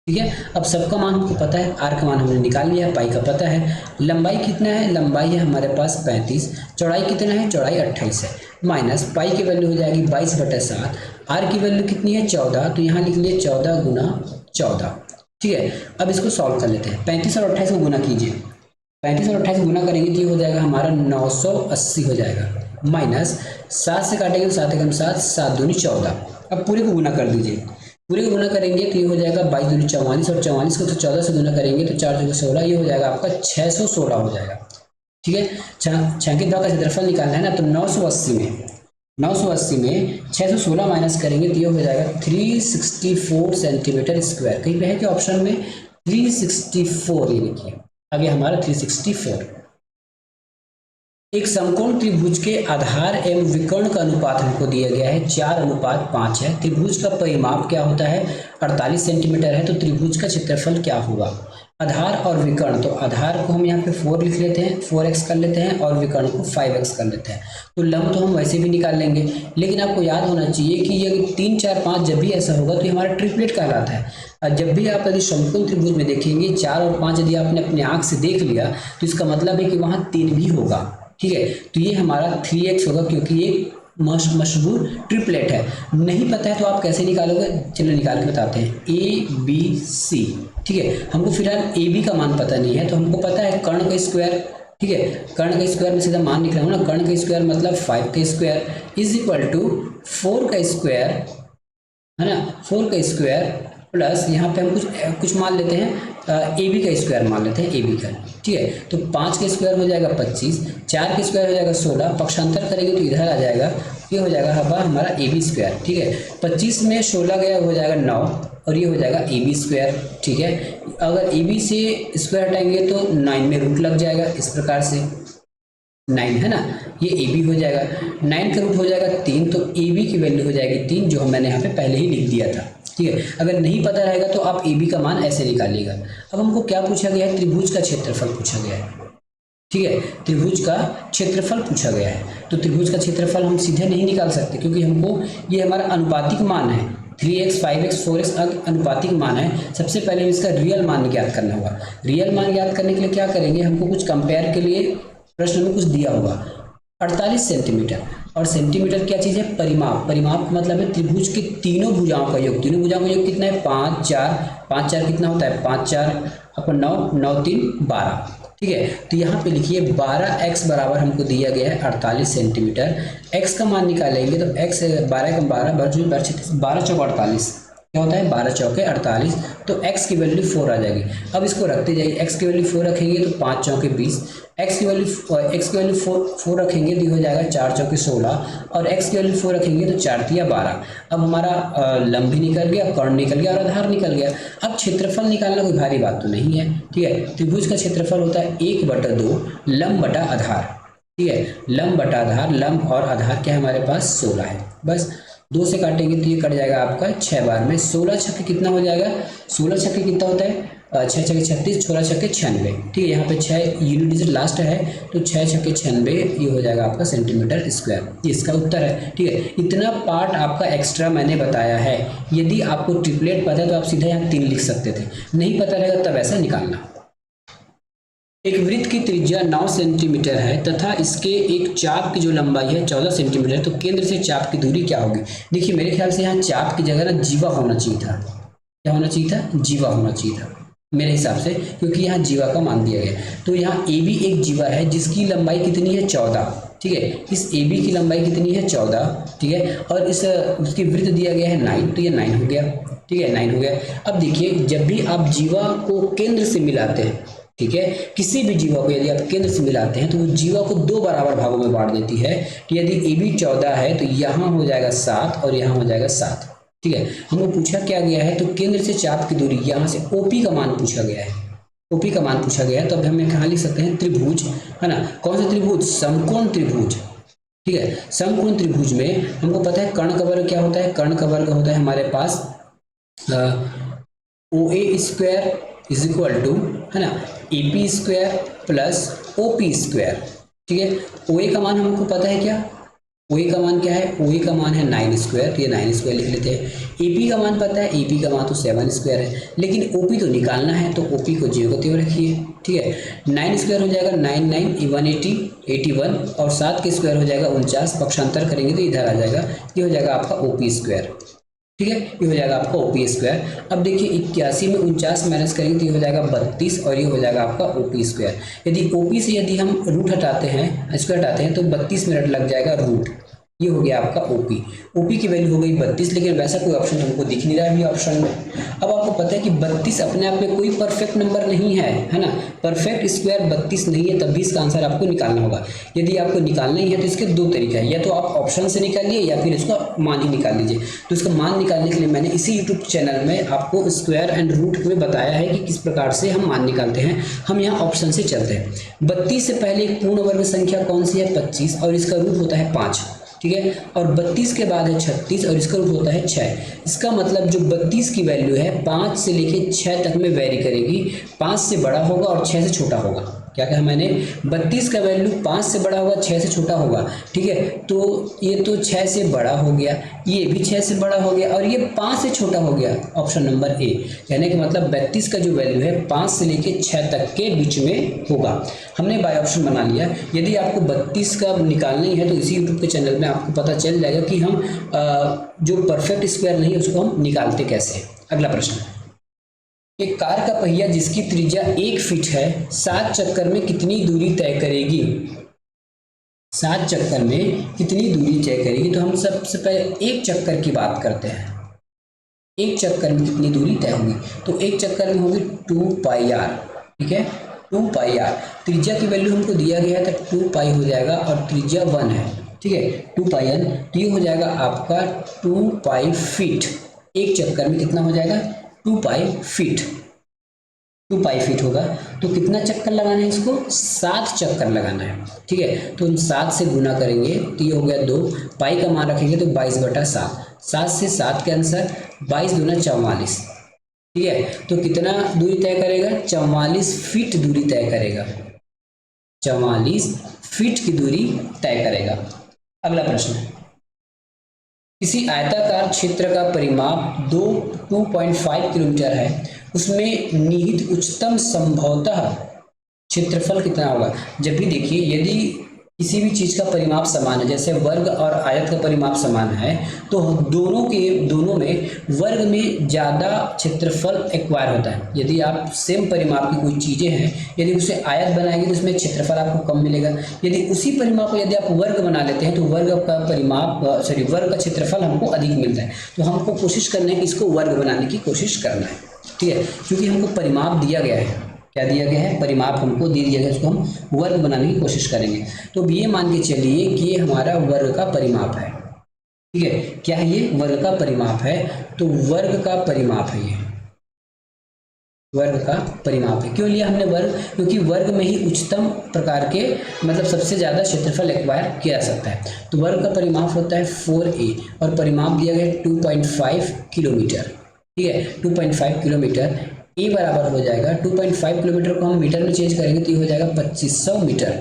ठीक है। अब सबका मान हमको पता है, आर का मान हमने निकाल लिया, पाई का पता है। लंबाई कितना है, लंबाई है हमारे पास 35, चौड़ाई कितना है, चौड़ाई 28 है, माइनस पाई की वैल्यू हो जाएगी 22/7, आर की वैल्यू कितनी है 14, तो यहाँ लिख लिए 14 गुना 14, ठीक है। अब इसको सॉल्व कर लेते हैं, 35 और 28 को गुना कीजिए, 35 और 28 गुना करेंगे तो ये हो जाएगा हमारा 980 हो जाएगा, माइनस 7 से काटेंगे तो 7 एकम 7, 7 दूनी 14। अब पूरे को गुना कर दीजिए, पूरे को गुना करेंगे तो ये हो जाएगा 22 दूनी 44 और 44 को तो 14 से गुना करेंगे तो 4 दूनी 16, ये हो जाएगा आपका 616 हो जाएगा, ठीक है। छायांकित भाग का क्षेत्रफल निकालना है ना, तो 980 में 616 माइनस करेंगे तो ये हो जाएगा 364 सेंटीमीटर स्क्वायर। कहीं पे है कि ऑप्शन में 364, ये देखिए आगे हमारा 364। एक समकोण त्रिभुज के आधार एवं विकर्ण का अनुपात हमको दिया गया है 4:5 है। त्रिभुज का परिमाप क्या होता है, 48 सेंटीमीटर है। तो त्रिभुज का क्षेत्रफल क्या होगा। आधार और विकर्ण, तो आधार को हम यहाँ पे 4 लिख लेते हैं, 4x कर लेते हैं, और विकर्ण को 5x कर लेते हैं। तो लंब तो हम वैसे भी निकाल लेंगे, लेकिन आपको याद होना चाहिए कि ये 3 4 5 जब भी ऐसा होगा तो ये हमारा ट्रिपलेट कहलाता है। और जब भी आप यदि समकोण त्रिभुज में देखेंगे 4 और 5 यदि आपने अपने आँख से देख लिया तो इसका मतलब है कि वहाँ 3 भी होगा, ठीक है। तो ये हमारा 3x होगा, क्योंकि ये मशहूर ट्रिपलेट है। नहीं पता है तो आप कैसे निकालोगे, चलो निकाल के बताते हैं। ABC, ठीक है। हमको फिलहाल AB का मान पता नहीं है, तो हमको पता है कर्ण का स्क्वायर, ठीक है। कर्ण का स्क्वायर में सीधा मान निकला ना, कर्ण का स्क्वायर मतलब 5 का स्क्वायर इज इक्वल टू 4 का स्क्वायर, है ना, 4 का स्क्वायर प्लस यहाँ पे हम कुछ मान लेते हैं, AB का स्क्वायर मान लेते हैं, AB का, ठीक है। तो 5 का स्क्वायर हो जाएगा 25, 4 का स्क्वायर हो जाएगा 16, पक्षांतर करेंगे तो इधर आ जाएगा, ये हो जाएगा हमारा AB स्क्वायर, ठीक है। 25 में 16 गया हो जाएगा 9, और ये हो जाएगा AB स्क्वायर, ठीक है। अगर AB से स्क्वायर हटाएंगे तो 9 में रूट लग जाएगा, इस प्रकार से 9 है ना, ये AB हो जाएगा। 9 का रूट हो जाएगा 3, तो AB की वैल्यू हो जाएगी 3, जो मैंने यहाँ पे पहले ही लिख दिया था, ठीक है। अगर नहीं पता रहेगा तो आप AB का मान ऐसे निकालिएगा। अब हमको क्या पूछा गया है, त्रिभुज का क्षेत्रफल पूछा गया है, ठीक है। त्रिभुज का क्षेत्रफल पूछा गया है, तो त्रिभुज का क्षेत्रफल हम सीधे नहीं निकाल सकते, क्योंकि हमको ये हमारा अनुपातिक मान है, 3x 5x 4x अनुपातिक मान है। सबसे पहले इसका रियल मान ज्ञात करना होगा। रियल मान ज्ञात करने के लिए क्या करेंगे, हमको कुछ कंपेयर के लिए प्रश्न में कुछ दिया होगा। 48 सेंटीमीटर, और सेंटीमीटर क्या चीज़ है, परिमाप। परिमाप का मतलब है त्रिभुज के तीनों भुजाओं का योग। तीनों भुजाओं का योग कितना है, 5 4 कितना होता है, 5 4 आपको 9 9 3 12, ठीक है। तो यहाँ पे लिखिए 12x बराबर हमको दिया गया है 48 सेंटीमीटर। x का मान निकालेंगे तो x 12 का 12 12 चौक 48, क्या होता है 12 चौके 48, तो x की वैल्यू 4 आ जाएगी। अब इसको रखते जाइए, x की वैल्यू 4 रखेंगे तो 5 चौके 20, x की वैल्यू 4 रखेंगे तो हो जाएगा 4 चौके 16, और x की वैल्यू 4 रखेंगे तो 4 तिया 12। अब हमारा लंब भी निकल गया, कर्ण निकल गया, और आधार निकल गया। अब क्षेत्रफल निकालना कोई भारी बात तो नहीं है, ठीक है। त्रिभुज का क्षेत्रफल होता है 1/2 लंब बटा आधार, ठीक है। लंब बटा आधार, लंब और आधार क्या है हमारे पास 16 है, बस 2 से काटेंगे तो ये कट जाएगा आपका 6 बार में। 16 छक्के कितना हो जाएगा, 16 छक्के कितना होता है, 6 छक्के 36, 16 छक्के 96, ठीक है। यहाँ पे 6 यूनिट डिजिट लास्ट है, तो 6 छक्के 96, ये हो जाएगा आपका सेंटीमीटर स्क्वायर, ये इसका उत्तर है, ठीक है। इतना पार्ट आपका एक्स्ट्रा मैंने बताया है। यदि आपको ट्रिपलेट पता है तो आप सीधा यहाँ 3 लिख सकते थे, नहीं पता रहेगा तब ऐसा निकालना। एक वृत्त की त्रिज्या 9 सेंटीमीटर है तथा इसके एक चाप की जो लंबाई है 14 सेंटीमीटर, तो केंद्र से चाप की दूरी क्या होगी। देखिए मेरे ख्याल से यहाँ चाप की जगह ना जीवा होना चाहिए था, क्या होना चाहिए था, जीवा होना चाहिए था मेरे हिसाब से, क्योंकि यहाँ जीवा का मान दिया गया। तो यहाँ AB एक जीवा है जिसकी लंबाई कितनी है 14, ठीक है। इस AB की लंबाई कितनी है 14, ठीक है, और इस उसकी वृत्त दिया गया है 9, तो ये 9 हो गया, ठीक है, 9 हो गया। अब देखिए जब भी आप जीवा को केंद्र से मिलाते हैं, ठीक है, किसी भी जीवा को यदि आप केंद्र से मिलाते हैं तो वो जीवा को 2 बराबर भागों में बांट देती है। कि यदि AB 14 है तो यहाँ हो जाएगा 7 और यहाँ हो जाएगा 7, ठीक है। हमको पूछा क्या गया है, तो केंद्र से चाप की दूरी, यहाँ से OP का मान पूछा गया है, OP का मान पूछा गया है। तो अब हम कहाँ लिख सकते हैं, त्रिभुज, है ना। कौन सा त्रिभुज, समकोण त्रिभुज, ठीक है। समकोण त्रिभुज में हमको पता है कर्ण का वर्ग क्या होता है, कर्ण का वर्ग होता है हमारे पास OA square is equal to, है ना, AP square plus OP square, ठीक है। OA का मान हमको पता है क्या, OA का मान क्या है, OA का मान है 9 स्क्वायर, तो ये 9 स्क्वायर लिख लेते हैं। AP का मान पता है, AP का मान तो 7 स्क्वायर है, लेकिन OP तो निकालना है, तो OP को 0 को 0 रखिए, ठीक है। 9 स्क्वायर हो जाएगा 9 9 180 81, और 7 के स्क्वायर हो जाएगा 49, पक्षांतर करेंगे तो इधर आ जाएगा, ये हो जाएगा आपका OP स्क्वायर, ठीक है, ये हो जाएगा आपका OP स्क्वायर। अब देखिए 81 में 49 माइनस करेंगे तो ये हो जाएगा 32, और ये हो जाएगा आपका OP स्क्वायर। यदि OP से यदि हम रूट हटाते हैं, स्क्वायर हटाते हैं, तो 32 मिनट लग जाएगा रूट, ये हो गया आपका OP की वैल्यू हो गई 32, लेकिन वैसा कोई ऑप्शन हमको दिख नहीं रहा है ऑप्शन में। अब आपको पता है कि 32 अपने आप में कोई परफेक्ट नंबर नहीं है ना, परफेक्ट स्क्वायर 32 नहीं है, तब भी इसका आंसर आपको निकालना होगा। यदि आपको निकालना ही है तो इसके 2 तरीका है, या तो आप ऑप्शन से निकालिए या फिर इसका मान ही निकाल लीजिए। तो इसका मान निकालने के लिए मैंने इसी यूट्यूब चैनल में आपको स्क्वायर एंड रूट में बताया है कि किस प्रकार से हम मान निकालते हैं। हम यहाँ ऑप्शन से चलते हैं। 32 से पहले एक पूर्ण वर्ग संख्या कौन सी है, 25, और इसका रूट होता है 5, ठीक है। और 32 के बाद है 36 और इसका रूट होता है 6। इसका मतलब जो 32 की वैल्यू है 5 से लेके 6 तक में वेरी करेगी, 5 से बड़ा होगा और 6 से छोटा होगा। क्या कहा मैंने, 32 का वैल्यू 5 से बड़ा होगा, 6 से छोटा होगा, ठीक है। तो ये तो 6 से बड़ा हो गया, ये भी 6 से बड़ा हो गया और ये 5 से छोटा हो गया, ऑप्शन नंबर ए। कहने का मतलब 32 का जो वैल्यू है 5 से लेके 6 तक के बीच में होगा। हमने बाय ऑप्शन बना लिया। यदि आपको 32 का निकालना ही है तो इसी यूट्यूब के चैनल में आपको पता चल जाएगा कि हम जो परफेक्ट स्क्वायर नहीं है उसको हम निकालते कैसे हैं। अगला प्रश्न, एक कार का पहिया जिसकी त्रिज्या 1 फीट है 7 चक्कर में कितनी दूरी तय करेगी? 7 चक्कर में कितनी दूरी तय करेगी? तो हम सबसे पहले एक चक्कर की बात करते हैं। एक चक्कर में कितनी दूरी तय होगी? तो एक चक्कर में होगी 2 पाई आर, ठीक है, 2 पाई आर। त्रिज्या की वैल्यू हमको दिया गया है तो 2 पाई हो जाएगा और त्रिज्या 1 है, ठीक है, 2 पाई एन। तो ये हो जाएगा आपका 2 पाई फीट। एक चक्कर में कितना हो जाएगा? 2 पाई फीट, 2 पाई फीट होगा। तो कितना चक्कर लगाना है इसको? 7 चक्कर लगाना है, ठीक है। तो हम 7 से गुना करेंगे तो ये हो गया 2, पाई का मान रखेंगे तो 22/7, 7 से 7 के आंसर 22 दूना 44, ठीक है। तो कितना दूरी तय करेगा? 44 फीट दूरी तय करेगा, 44 फीट की दूरी तय करेगा। अगला प्रश्न, किसी आयताकार क्षेत्र का परिमाप 2.5 किलोमीटर है, उसमें निहित उच्चतम संभवतः क्षेत्रफल कितना होगा? जब भी देखिए, यदि किसी भी चीज का परिमाप समान है, जैसे वर्ग और आयत का परिमाप समान है, तो दोनों में वर्ग में ज्यादा क्षेत्रफल एक्वायर होता है। यदि आप सेम परिमाप की कोई चीजें हैं, यदि उसे आयत बनाएंगे तो उसमें क्षेत्रफल आपको कम मिलेगा। यदि उसी परिमाप को यदि आप वर्ग बना लेते हैं तो वर्ग का क्षेत्रफल हमको अधिक मिलता है। तो हमको कोशिश करना है कि इसको वर्ग बनाने की कोशिश करना है, ठीक है, क्योंकि हमको परिमाप दिया गया है। क्या दिया गया है? परिमाप हमको दे दिया गया, इसको हम वर्ग बनाने की कोशिश करेंगे। तो ये मान के चलिए कि ये हमारा वर्ग का परिमाप है, ठीक है। क्या है ये? वर्ग का परिमाप है। तो वर्ग का परिमाप है, ये वर्ग का परिमाप है। क्यों लिया हमने वर्ग? क्योंकि वर्ग में ही उच्चतम प्रकार के मतलब सबसे ज्यादा क्षेत्रफल एक्वायर किया जा सकता है। तो वर्ग का परिमाप होता है 4a और परिमाप दिया गया 2.5 किलोमीटर, ठीक है, 2.5 किलोमीटर। ए बराबर हो जाएगा 2.5 किलोमीटर को हम मीटर में चेंज करेंगे तो ये हो जाएगा 2500 मीटर,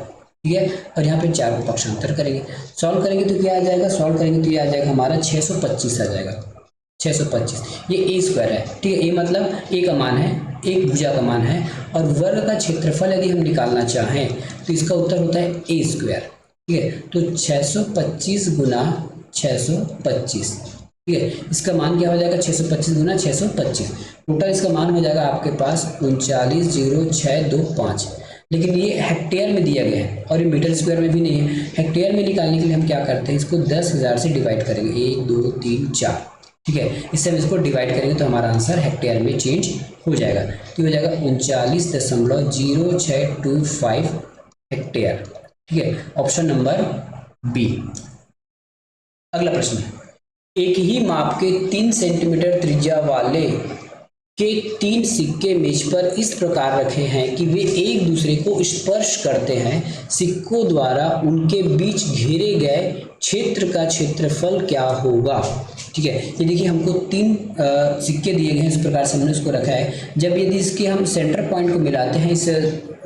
ठीक है। और यहाँ पे 4 को पक्षांतर करेंगे, सॉल्व करेंगे तो क्या आ जाएगा? सॉल्व करेंगे तो ये आ जाएगा हमारा 625 आ जाएगा, 625। ये ए स्क्वायर है, ठीक है। ए मतलब ए का मान है, एक भुजा का मान है। और वर्ग का क्षेत्रफल यदि हम निकालना चाहें तो इसका उत्तर होता है ए स्क्वायर, ठीक है। तो 625 गुना 625, ठीक है। इसका मान क्या हो जाएगा? 625 गुना 625। टोटल इसका मान हो जाएगा आपके पास 39,0625। लेकिन ये हेक्टेयर में दिया गया है और ये मीटर स्क्वायर में भी नहीं है। हेक्टेयर में निकालने के लिए हम क्या करते हैं? इसको 10,000 से डिवाइड करेंगे, 1 2 3 4, ठीक है। इससे हम इसको डिवाइड करेंगे तो हमारा आंसर हेक्टेयर में चेंज हो जाएगा। तो हो जाएगा 39.0625 हेक्टेयर, ठीक है, ऑप्शन नंबर बी। अगला प्रश्न है, एक ही माप के 3 सेंटीमीटर त्रिज्या वाले के 3 सिक्के मेज पर इस प्रकार रखे हैं कि वे एक दूसरे को स्पर्श करते हैं। सिक्कों द्वारा उनके बीच घेरे गए क्षेत्र का क्षेत्रफल क्या होगा? ठीक है, ये देखिए हमको 3 सिक्के दिए गए हैं, इस प्रकार से हमने उसको रखा है। जब यदि इसके हम सेंटर पॉइंट को मिलाते हैं इस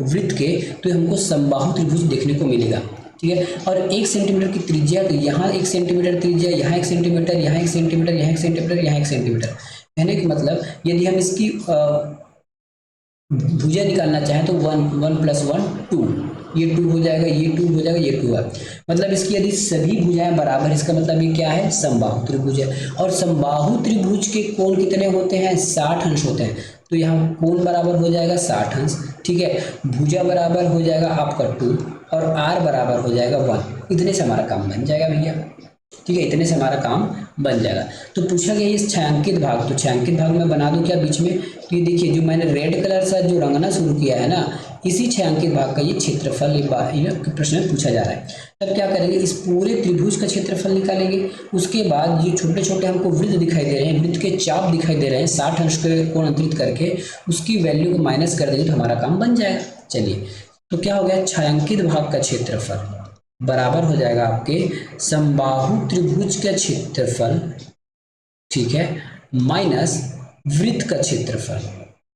वृत्त के तो हमको समबाहु त्रिभुज देखने को मिलेगा, ठीक है। और 1 सेंटीमीटर की त्रिज्या, तो यहाँ 1 सेंटीमीटर त्रिज्या, यहाँ 1 सेंटीमीटर, यहाँ 1 सेंटीमीटर, यहाँ 1 सेंटीमीटर, यहाँ 1 सेंटीमीटर। कहने का मतलब यदि हम इसकी भुजा निकालना चाहें तो 1 + 1 2, ये 2 हो जाएगा, ये 2 हो जाएगा, ये 2 है। मतलब इसकी यदि सभी भुजाएं बराबर, इसका मतलब ये क्या है? समबाहु त्रिभुज है। और समबाहु त्रिभुज के कोण कितने होते हैं? 60 अंश होते हैं। तो यहाँ कोण बराबर हो जाएगा 60 अंश, ठीक है। भुजा बराबर हो जाएगा आपका 2 और आर बराबर हो जाएगा 1। इतने से हमारा काम बन जाएगा भैया, ठीक है, इतने से हमारा काम बन जाएगा। तो पूछा गया इस छायांकित भाग, तो छायांकित भाग में बना दूं क्या बीच में? तो ये देखिए जो मैंने रेड कलर से जो रंगना शुरू किया है ना, इसी छायांकित भाग का ये क्षेत्रफल प्रश्न में पूछा जा रहा है। तब क्या करेंगे? इस पूरे त्रिभुज का क्षेत्रफल निकालेंगे। उसके बाद ये छोटे छोटे हमको वृत्त दिखाई दे रहे हैं, वृत्त के चाप दिखाई दे रहे हैं 60 अंश के कोण अंतरित करके, उसकी वैल्यू को माइनस कर देंगे तो हमारा काम बन जाएगा। चलिए, तो क्या हो गया? छायांकित भाग का क्षेत्रफल, बराबर हो जाएगा आपके समबाहु त्रिभुज का क्षेत्रफल, ठीक है, माइनस वृत्त का क्षेत्रफल,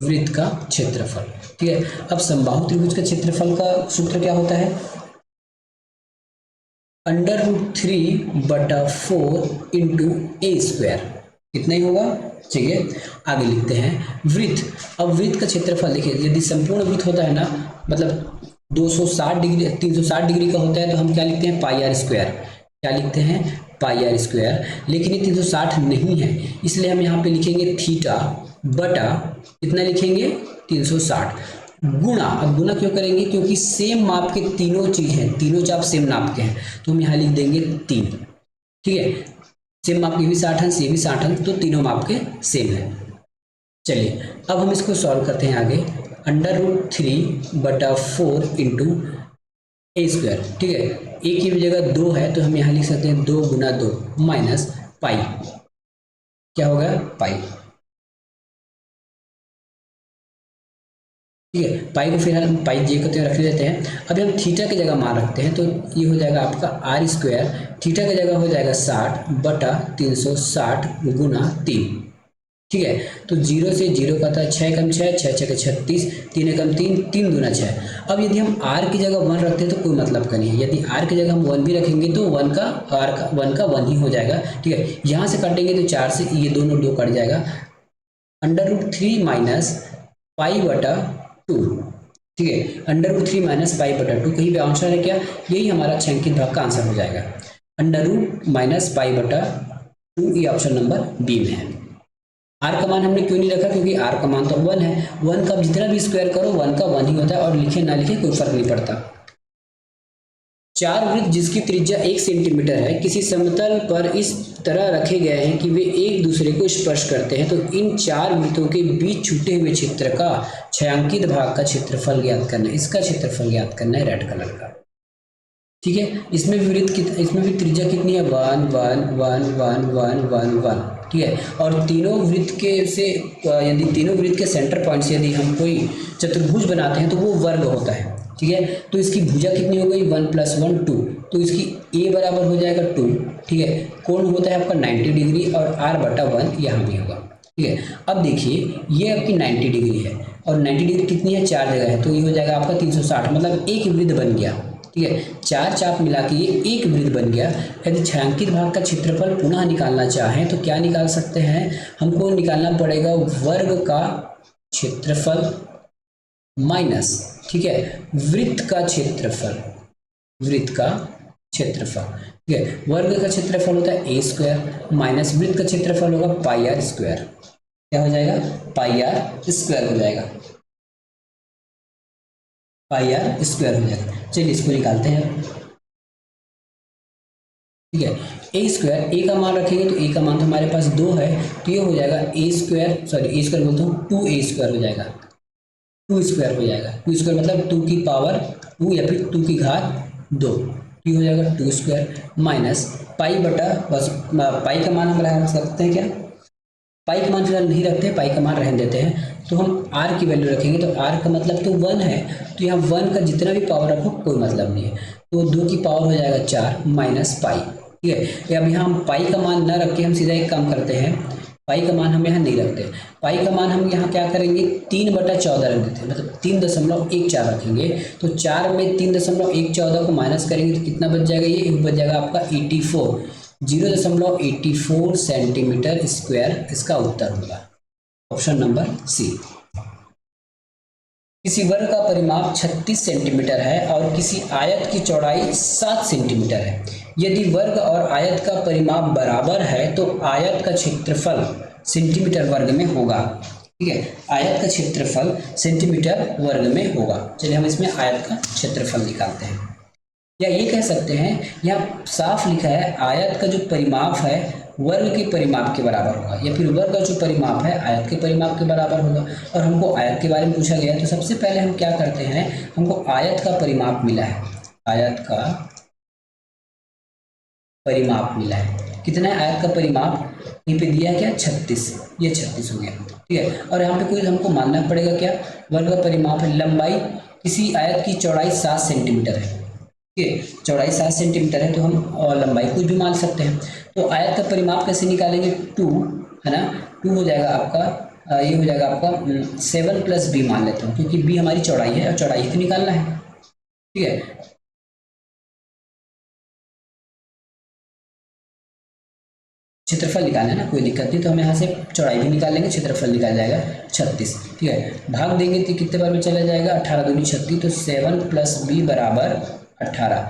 वृत्त का क्षेत्रफल, ठीक है। अब समबाहु त्रिभुज का क्षेत्रफल का सूत्र क्या होता है, √3/4 इंटू ए स्क्वायर, कितना ही होगा, ठीक है। आगे लिखते हैं वृत्त। अब वृत्त का क्षेत्रफल देखिए, यदि संपूर्ण वृत्त होता है ना, मतलब 260 डिग्री 360 डिग्री का होता है, तो हम क्या लिखते हैं, पाई आर स्क्वायर, क्या लिखते हैं, पाई आर स्क्वायर। लेकिन ये 360 नहीं है, इसलिए हम यहाँ पे लिखेंगे थीटा बटा कितना लिखेंगे, 360 गुणा। अब गुणा क्यों करेंगे, क्योंकि सेम माप के तीनों चीज हैं, तीनों चाप सेम नाप के हैं, तो हम यहाँ लिख देंगे 3, ठीक है। सेम माप के भी 60 अंश, ये भी 60 अंश, तो तीनों माप के सेम है। चलिए अब हम इसको सॉल्व करते हैं आगे, √3/4 इंटू ए स्क्वायर, ठीक है। ए की भी जगह 2 है, तो हम यहाँ लिख सकते हैं 2 गुना 2 माइनस पाई, क्या होगा, पाई, ठीक है। पाई को फिर हम पाई जे को तो रख देते हैं। अभी हम थीटा की जगह मान रखते हैं, तो ये हो जाएगा आपका आर स्क्वायर, थीटा की जगह हो जाएगा 60/360 गुना 3, ठीक है। तो 0 से 0 का था 6 कम 6, 6 6 36, 3 कम 3, 3 दूना 6। अब यदि हम r की जगह 1 रखते हैं तो कोई मतलब का नहीं है, यदि r की जगह हम 1 भी रखेंगे तो 1 का 1 ही हो जाएगा, ठीक है। यहाँ से काटेंगे तो 4 से ये दोनों 2 कट जाएगा, √3 माइनस पाई बटा 2, ठीक है। √3 माइनस पाई बटा 2, कहीं पे आंसर है क्या, यही हमारा छायांकित भाग का आंसर हो जाएगा, √ माइनस पाई बटा 2, ये ऑप्शन नंबर बी में है। आर का मान हमने क्यों नहीं रखा, क्योंकि आर का मान तो 1 है, 1 का जितना भी स्क्वायर करो 1 का 1 ही होता है, और लिखे ना लिखे कोई फर्क नहीं पड़ता। चार वृत्त जिसकी त्रिज्या 1 सेंटीमीटर है किसी समतल पर इस तरह रखे गए हैं कि वे एक दूसरे को स्पर्श करते हैं, तो इन चार वृत्तों के बीच छूटे हुए क्षेत्र का छायांकित भाग का क्षेत्रफल ज्ञात करना है, इसका क्षेत्रफल ज्ञात करना है रेड कलर का, ठीक है। इसमें भी इसमें भी त्रिज्या कितनी है, 1 1 1 1 1 1 1, ठीक है। और तीनों वृत्त के से यदि तीनों वृत्त के सेंटर पॉइंट से यदि हम कोई चतुर्भुज बनाते हैं तो वो वर्ग होता है, ठीक है। तो इसकी भुजा कितनी हो गई, 1 + 1 2, तो इसकी a बराबर हो जाएगा 2, ठीक है। कोण होता है आपका 90 डिग्री, और r/1 यहाँ भी होगा, ठीक है। अब देखिए ये आपकी 90 डिग्री है, और 90 डिग्री कितनी है, 4 जगह है, तो ये हो जाएगा आपका 360, मतलब एक वृत्त बन गया, ठीक है। चार चाप मिला के ये एक वृत्त बन गया। यदि छायांकित भाग का क्षेत्रफल पुनः निकालना चाहें तो क्या निकाल सकते हैं, हमको निकालना पड़ेगा वर्ग का क्षेत्रफल माइनस, ठीक है, वृत्त का क्षेत्रफल, वृत्त का क्षेत्रफल, ठीक है। वर्ग का क्षेत्रफल होता है a स्क्वायर माइनस वृत्त का क्षेत्रफल होगा पाई आर स्क्वायर, क्या हो जाएगा, पाई आर स्क्वायर हो जाएगा, पाई आर स्क्वायर हो जाएगा। चलिए इसको निकालते हैं, ठीक है। ए स्क्वायर, ए का मान रखेंगे तो ए का मान तो हमारे पास 2 है, तो ये हो जाएगा ए स्क्वायर, सॉरी ए स्क्वायर बोलता हूँ, 2a स्क्वायर हो जाएगा, 2 स्क्वायर हो जाएगा, 2 स्क्वायर मतलब 2 की पावर 2 या फिर 2 की घात 2, ये हो जाएगा 2 स्क्वायर माइनस पाई बटा, बस पाई का मान हम रख सकते हैं क्या, पाई का मान फिलहाल नहीं रखते, पाई का मान रहने देते हैं, तो हम r की वैल्यू रखेंगे, तो r का मतलब तो 1 है, तो यहाँ 1 का जितना भी पावर रखो कोई मतलब नहीं है, तो 2 की पावर हो जाएगा 4 माइनस पाई, ठीक है। अब यहाँ हम पाई का मान न रख के हम सीधा एक काम करते हैं, पाई का मान हम यहाँ नहीं रखते, पाई का मान हम यहाँ क्या करेंगे, 3/14 रख देते हैं, मतलब 3.14 रखेंगे, तो 4 में 3.14 को माइनस करेंगे तो कितना बच जाएगा, ये बच जाएगा आपका 84, 0.84 सेंटीमीटर स्क्वायर इसका उत्तर होगा, ऑप्शन नंबर सी। किसी वर्ग का परिमाप 36 सेंटीमीटर है और किसी आयत की चौड़ाई 7 सेंटीमीटर है, यदि वर्ग और आयत का परिमाप बराबर है तो आयत का क्षेत्रफल सेंटीमीटर वर्ग में होगा, ठीक है। आयत का क्षेत्रफल सेंटीमीटर वर्ग में होगा। चलिए हम इसमें आयत का क्षेत्रफल निकालते हैं, या ये कह सकते हैं, यहाँ साफ लिखा है आयत का जो परिमाप है वर्ग के परिमाप के बराबर होगा, या फिर वर्ग का जो परिमाप है आयत के परिमाप के बराबर होगा, और हमको आयत के बारे में पूछा गया है, तो सबसे पहले हम क्या करते हैं, हमको आयत का परिमाप मिला है, आयत का परिमाप मिला है, कितना है आयत का परिमाप, यहीं पे दिया है क्या, 36, ये 36 हो गया, ठीक है। और यहाँ पे कोई हमको मानना पड़ेगा क्या, वर्ग का परिमाप है, लंबाई किसी आयत की चौड़ाई 7 सेंटीमीटर है, ठीक है, चौड़ाई 7 सेंटीमीटर है तो हम और लंबाई कुछ भी मान सकते हैं। तो आयत का परिमाप कैसे निकालेंगे, 2 है ना, 2 हो जाएगा आपका ये हो जाएगा आपका 7 + b मान लेता हूँ, क्योंकि b हमारी चौड़ाई है और चौड़ाई तो निकालना है। ठीक है, क्षेत्रफल निकालना है ना, कोई दिक्कत नहीं, तो हम यहाँ से चौड़ाई भी निकाल लेंगे, क्षेत्रफल निकाल जाएगा 36। ठीक है, भाग देंगे तो कितने बार में चला जाएगा, 18 दूनी 36, तो 7 + b बराबर 18।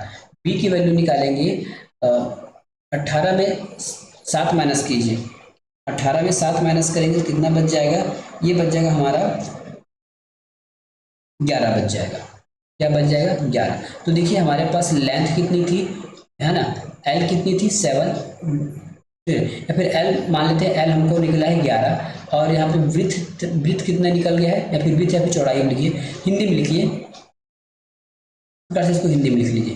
b की वैल्यू निकालेंगे, 18 में 7 माइनस कीजिए, 18 में 7 माइनस करेंगे तो कितना बच जाएगा, ये बच जाएगा हमारा 11 बच जाएगा। क्या बच जाएगा, 11। तो देखिए हमारे पास लेंथ कितनी थी, है ना, एल कितनी थी 7, या फिर एल मान लेते हैं, एल हमको निकला है 11, और यहाँ पे ब्रीथ ब्रीथ कितना निकल गया है, या फिर ब्रीथ या फिर चौड़ाई में लिखिए, हिंदी में लिखिए, इसको हिंदी में लिख लीजिए,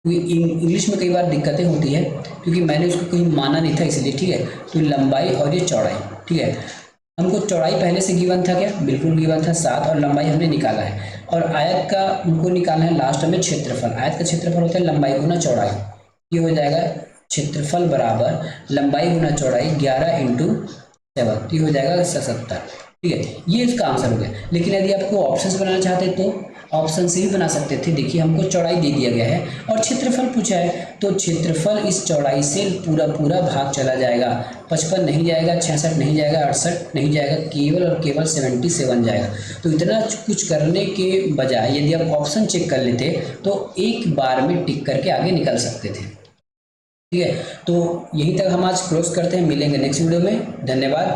क्योंकि इंग्लिश में कई बार दिक्कतें होती है, क्योंकि मैंने उसको कहीं माना नहीं था इसलिए। ठीक है, तो लंबाई और ये चौड़ाई, ठीक है, हमको चौड़ाई पहले से गिवन था क्या, बिल्कुल गिवन था 7, और लंबाई हमने निकाला है, और आयत का हमको निकालना है लास्ट में क्षेत्रफल। आयत का क्षेत्रफल होता है लंबाई गुना चौड़ाई, ये हो जाएगा क्षेत्रफल बराबर लंबाई गुना चौड़ाई 11 × 7, ये हो जाएगा 77। ठीक है, ये इसका आंसर हो गया। लेकिन यदि आपको ऑप्शन बनाना चाहते तो ऑप्शन से ही बना सकते थे। देखिए हमको चौड़ाई दे दिया गया है और क्षेत्रफल पूछा है, तो क्षेत्रफल इस चौड़ाई से पूरा पूरा भाग चला जाएगा, 55 नहीं जाएगा, 66 नहीं जाएगा, 68 नहीं जाएगा, केवल और केवल 77 जाएगा। तो इतना कुछ करने के बजाय यदि आप ऑप्शन चेक कर लेते तो एक बार में टिक करके आगे निकल सकते थे। ठीक है, तो यहीं तक हम आज क्लोज करते हैं, मिलेंगे नेक्स्ट वीडियो में, धन्यवाद।